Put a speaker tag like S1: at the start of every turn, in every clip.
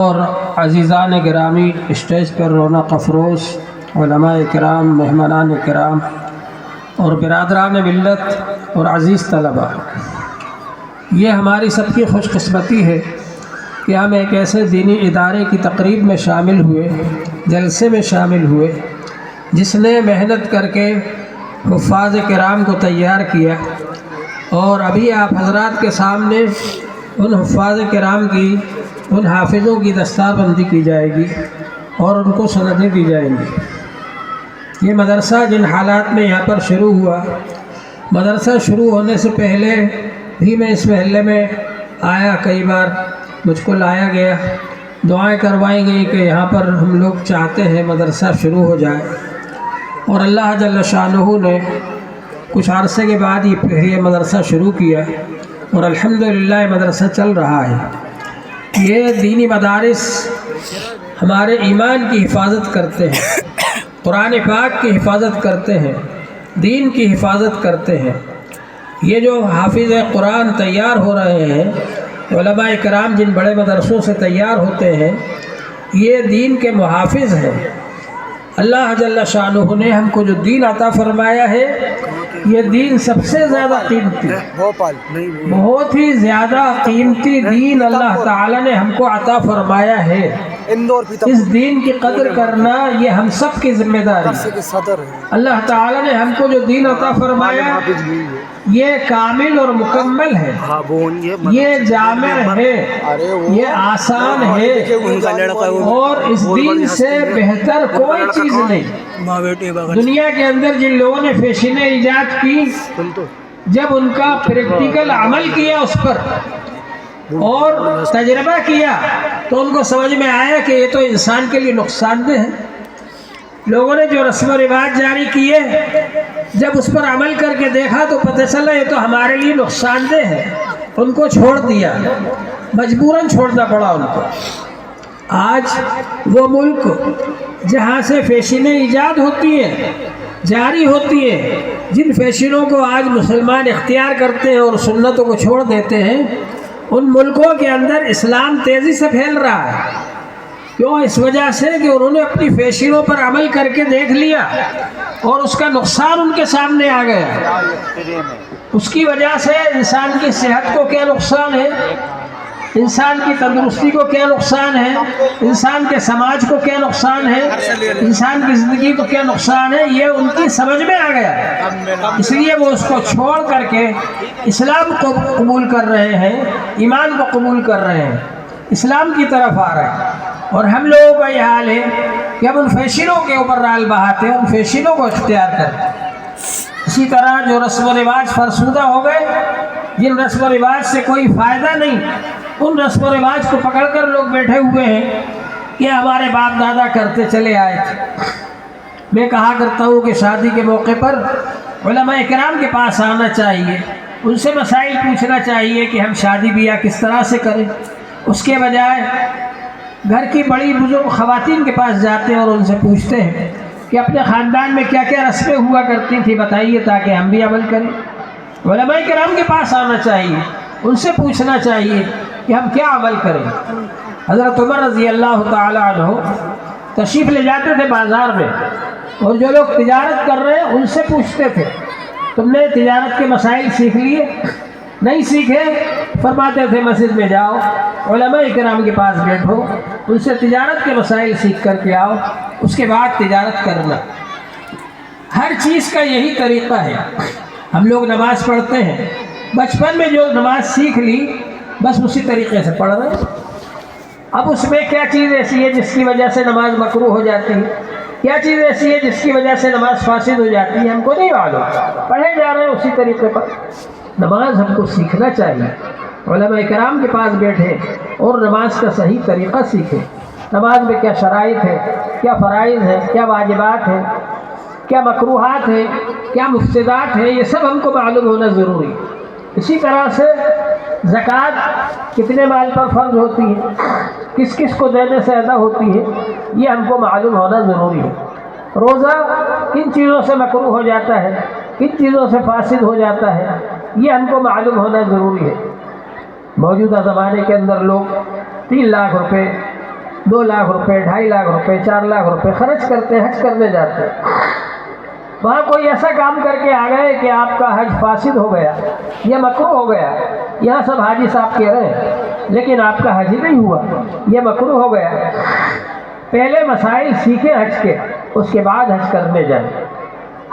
S1: اور عزیزان گرامی، اسٹیج پر رونق افروز علماء کرام، مہمانان کرام اور برادران ملت اور عزیز طلباء، یہ ہماری سب کی خوش قسمتی ہے کہ ہم ایک ایسے دینی ادارے کی تقریب میں شامل ہوئے، جلسے میں شامل ہوئے، جس نے محنت کر کے حفاظ کرام کو تیار کیا، اور ابھی آپ حضرات کے سامنے ان حفاظ کرام کی، ان حافظوں کی دستار بندی کی جائے گی اور ان کو سندیں دی جائیں گی۔ یہ مدرسہ جن حالات میں یہاں پر شروع ہوا، مدرسہ شروع ہونے سے پہلے بھی میں اس محلے میں آیا، کئی بار مجھ کو لایا گیا، دعائیں کروائی گئی کہ یہاں پر ہم لوگ چاہتے ہیں مدرسہ شروع ہو جائے، اور اللہ جل شانہ نے کچھ عرصے کے بعد یہ مدرسہ شروع کیا، اور الحمدللہ یہ مدرسہ چل رہا ہے۔ یہ دینی مدارس ہمارے ایمان کی حفاظت کرتے ہیں، قرآن پاک کی حفاظت کرتے ہیں، دین کی حفاظت کرتے ہیں۔ یہ جو حافظ قرآن تیار ہو رہے ہیں، علماء کرام جن بڑے مدرسوں سے تیار ہوتے ہیں، یہ دین کے محافظ ہیں۔ اللہ جل شانہ نے ہم کو جو دین عطا فرمایا ہے، یہ دین سب سے زیادہ قیمتی، بہت ہی زیادہ قیمتی دین اللہ تعالیٰ نے ہم کو عطا فرمایا ہے۔ اس دین کی قدر کرنا یہ ہم سب کی ذمہ داری ہے۔ اللہ تعالیٰ نے ہم کو جو دین عطا فرمایا یہ کامل اور مکمل ہے، یہ جامع ہے، یہ آسان ہے، اور اس دین سے بہتر کوئی چیز نہیں۔ دنیا کے اندر جن لوگوں نے فیشنیں ایجاد کی، جب ان کا پریکٹیکل عمل کیا اس پر اور تجربہ کیا، تو ان کو سمجھ میں آیا کہ یہ تو انسان کے لیے نقصان دہ ہے۔ لوگوں نے جو رسم و رواج جاری کیے، جب اس پر عمل کر کے دیکھا تو پتہ چلا یہ تو ہمارے لیے نقصان دہ ہے، ان کو چھوڑ دیا، مجبوراً چھوڑنا پڑا ان کو۔ آج وہ ملک جہاں سے فیشنیں ایجاد ہوتی ہیں، جاری ہوتی ہیں، جن فیشنوں کو آج مسلمان اختیار کرتے ہیں اور سنتوں کو چھوڑ دیتے ہیں، ان ملکوں کے اندر اسلام تیزی سے پھیل رہا ہے۔ کیوں؟ اس وجہ سے کہ انہوں نے اپنی فیشنوں پر عمل کر کے دیکھ لیا اور اس کا نقصان ان کے سامنے آ گیا۔ اس کی وجہ سے انسان کی صحت کو کیا نقصان ہے، انسان کی تندرستی کو کیا نقصان ہے، انسان کے سماج کو کیا نقصان ہے، انسان کی زندگی کو کیا نقصان ہے، یہ ان کی سمجھ میں آ گیا۔ اس لیے وہ اس کو چھوڑ کر کے اسلام کو قبول کر رہے ہیں، ایمان کو قبول کر رہے ہیں، اسلام کی طرف آ رہے ہیں۔ اور ہم لوگوں کا یہ حال ہے کہ ہم ان فیشنوں کے اوپر رال بہاتے ہیں، ان فیشنوں کو اختیار کرتے ہیں۔ اسی طرح جو رسم و رواج فرسودہ ہو گئے، جن رسم و رواج سے کوئی فائدہ نہیں، ان رسم و رواج کو پکڑ کر لوگ بیٹھے ہوئے ہیں کہ ہمارے باپ دادا کرتے چلے آئے تھے۔ میں کہا کرتا ہوں کہ شادی کے موقع پر علماء کرام کے پاس آنا چاہیے، ان سے مسائل پوچھنا چاہیے کہ ہم شادی بیاہ کس طرح سے کریں۔ اس کے بجائے گھر کی بڑی بزرگ خواتین کے پاس جاتے ہیں اور ان سے پوچھتے ہیں کہ اپنے خاندان میں کیا کیا رسمیں ہوا کرتی تھی، بتائیے تاکہ ہم بھی عمل کریں۔ علماء کرام کے پاس آنا چاہیے، ان سے پوچھنا چاہیے کہ ہم کیا عمل کریں۔ حضرت عمر رضی اللہ تعالی عنہ تشریف لے جاتے تھے بازار میں، اور جو لوگ تجارت کر رہے ہیں ان سے پوچھتے تھے تم نے تجارت کے مسائل سیکھ لیے؟ نہیں سیکھے؟ فرماتے تھے مسجد میں جاؤ، علماء کرام کے پاس بیٹھو، ان سے تجارت کے مسائل سیکھ کر کے آؤ، اس کے بعد تجارت کرنا۔ ہر چیز کا یہی طریقہ ہے۔ ہم لوگ نماز پڑھتے ہیں، بچپن میں جو نماز سیکھ لی بس اسی طریقے سے پڑھ رہے ہیں۔ اب اس میں کیا چیز ایسی ہے جس کی وجہ سے نماز مکروہ ہو جاتی ہے، کیا چیز ایسی ہے جس کی وجہ سے نماز فاسد ہو جاتی ہے، ہم کو نہیں معلوم، پڑھے جا رہے ہیں اسی طریقے پر۔ نماز ہم کو سیکھنا چاہیے، علماء کرام کے پاس بیٹھے اور نماز کا صحیح طریقہ سیکھیں۔ نماز میں کیا شرائط ہے، کیا فرائض ہیں، کیا واجبات ہیں، کیا مکروہات ہیں، کیا مفسدات ہیں، یہ سب ہم کو معلوم ہونا ضروری ہے۔ اسی طرح سے زکوٰۃ کتنے مال پر فرض ہوتی ہے، کس کس کو دینے سے ادا ہوتی ہے، یہ ہم کو معلوم ہونا ضروری ہے۔ روزہ کن چیزوں سے مکروہ ہو جاتا ہے، کن چیزوں سے فاسد ہو جاتا ہے، یہ ہم کو معلوم ہونا ضروری ہے۔ موجودہ زمانے کے اندر لوگ 3 لاکھ روپے 2 لاکھ روپے 2.5 لاکھ روپے 4 لاکھ روپے خرچ کرتے حج کرنے جاتے ہیں، وہاں کوئی ایسا کام کر کے آ گئے کہ آپ کا حج فاسد ہو گیا یا مکروہ ہو گیا، یہاں سب حاجی صاحب کہہ رہے ہیں لیکن آپ کا حج ہی نہیں ہوا، یہ مکروہ ہو گیا۔ پہلے مسائل سیکھیں حج کے، اس کے بعد حج کرنے جائیں۔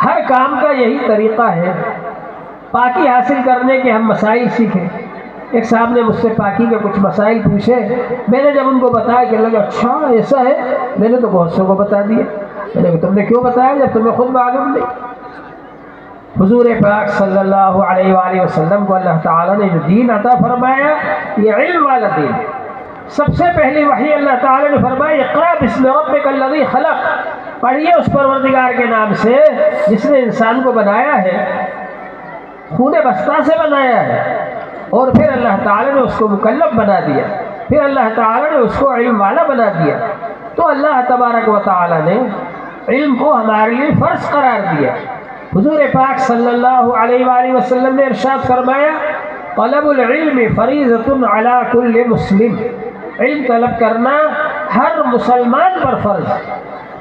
S1: ہر کام کا یہی طریقہ ہے، پاکی حاصل کرنے کے ہم مسائل سیکھیں۔ ایک صاحب نے مجھ سے پاکی کے کچھ مسائل پوچھے، میں نے جب ان کو بتایا کہ لگا اچھا ایسا ہے، میں نے تو بہت سو کو بتا دیا۔ میں نے کہا تم نے کیوں بتایا جب تمہیں خود معلوم نہیں؟ حضور پاک صلی اللہ علیہ وآلہ وسلم کو اللہ تعالیٰ نے جو دین عطا فرمایا یہ علم والا دین۔ سب سے پہلی وحی اللہ تعالیٰ نے فرمایا اقرأ بسم ربک الذی خلق، پڑھیے اس پروردگار کے نام سے جس نے انسان کو بنایا ہے، خون بستہ سے بنایا ہے، اور پھر اللہ تعالیٰ نے اس کو مکلف بنا دیا، پھر اللہ تعالیٰ نے اس کو علم والا بنا دیا۔ تو اللہ تبارک و تعالیٰ نے علم کو ہمارے لیے فرض قرار دیا۔ حضور پاک صلی اللہ علیہ وآلہ وسلم نے ارشاد فرمایا طلب العلم فریضۃ علی کل مسلم، علم طلب کرنا ہر مسلمان پر فرض ہے۔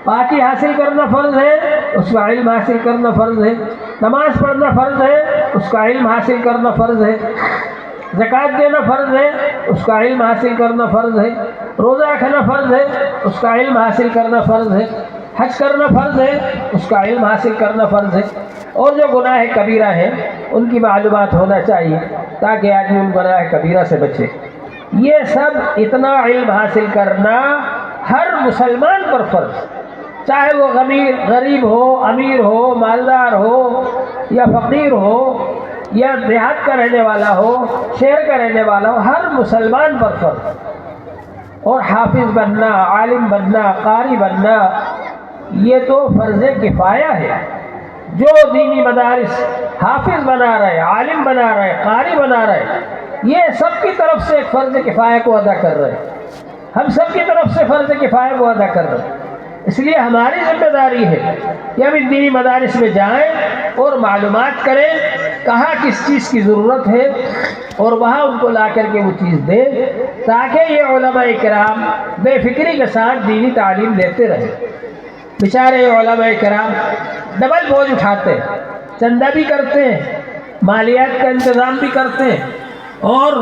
S1: پاکی حاصل کرنا فرض ہے، اس کا علم حاصل کرنا فرض ہے۔ نماز پڑھنا فرض ہے، اس کا علم حاصل کرنا فرض ہے۔ زکوٰۃ دینا فرض ہے، اس کا علم حاصل کرنا فرض ہے۔ روزہ رکھنا فرض ہے، اس کا علم حاصل کرنا فرض ہے۔ حج کرنا فرض ہے، اس کا علم حاصل کرنا فرض ہے۔ اور جو گناہ کبیرہ ہیں ان کی معلومات ہونا چاہیے تاکہ آدمی ان گناہ کبیرہ سے بچے۔ یہ سب اتنا علم حاصل کرنا ہر مسلمان پر فرض، چاہے وہ غریب ہو، امیر ہو، مالدار ہو یا فقیر ہو یا دیہات کا رہنے والا ہو، شہر کا رہنے والا ہو، ہر مسلمان پر فرض۔ اور حافظ بننا، عالم بننا، قاری بننا یہ تو فرض کفایہ ہے۔ جو دینی مدارس حافظ بنا رہے، عالم بنا رہے، قاری بنا رہے، یہ سب کی طرف سے ایک فرض کفایہ کو ادا کر رہے ہیں۔ ہم سب کی طرف سے فرض کفایہ کو ادا کر رہے ہیں۔ اس لیے ہماری ذمہ داری ہے کہ ہم ان دینی مدارس میں جائیں اور معلومات کریں کہاں کس چیز کی ضرورت ہے اور وہاں ان کو لا کر کے وہ چیز دیں تاکہ یہ علماء کرام بے فکری کے ساتھ دینی تعلیم دیتے رہیں۔ بیچارے علماء کرام ڈبل بوجھ اٹھاتے ہیں، چندہ بھی کرتے ہیں، مالیات کا انتظام بھی کرتے ہیں اور